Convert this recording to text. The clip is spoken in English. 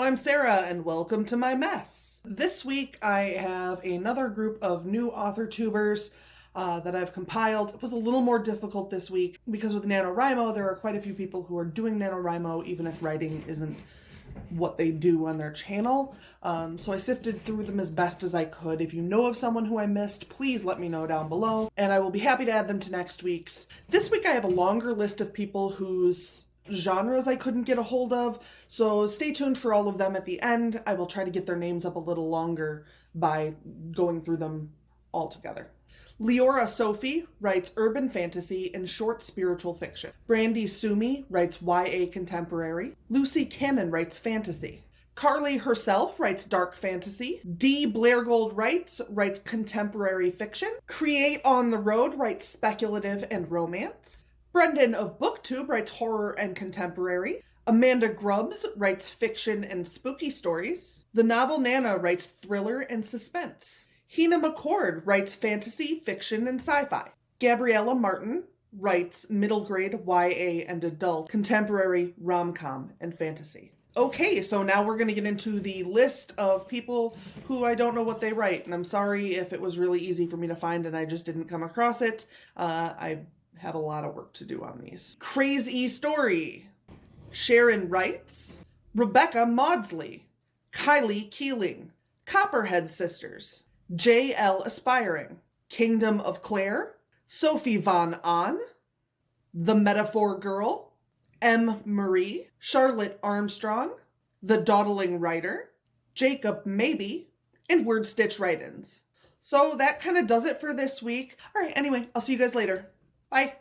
I'm Sarah, and welcome to my mess. This week I have another group of new Authortubers that I've compiled. It was a little more difficult this week because with NaNoWriMo, there are quite a few people who are doing NaNoWriMo, even if writing isn't what they do on their channel. So I sifted through them as best as I could. If you know of someone who I missed, please let me know down below, and I will be happy to add them to next week's. This week I have a longer list of people whose genres I couldn't get a hold of, so stay tuned for all of them at the end. I will try to get their names up a little longer by going through them all together. Leora Sophie writes urban fantasy and short spiritual fiction. Brandy Sumi writes YA contemporary. Lucy Cannon writes fantasy. Carly herself writes dark fantasy. D. Blairgold writes contemporary fiction. Create on the Road writes speculative and romance. Brendan of BookTube writes horror and contemporary. Amanda Grubbs writes fiction and spooky stories. The Novel Nana writes thriller and suspense. Hina McCord writes fantasy, fiction, and sci-fi. Gabriella Martin writes middle grade YA and adult contemporary rom-com and fantasy. Okay, so now we're going to get into the list of people who I don't know what they write, and I'm sorry if it was really easy for me to find and I just didn't come across it. I have a lot of work to do on these. Crazy Story. Sharon writes. Rebecca Maudsley. Kylie Keeling. Copperhead Sisters. J.L. Aspiring. Kingdom of Claire. Sophie Von On. The Metaphor Girl. M. Marie. Charlotte Armstrong. The Dawdling Writer. Jacob Maybe. And Word Stitch Write-ins. So that kind of does it for this week. All right, anyway, I'll see you guys later. Bye.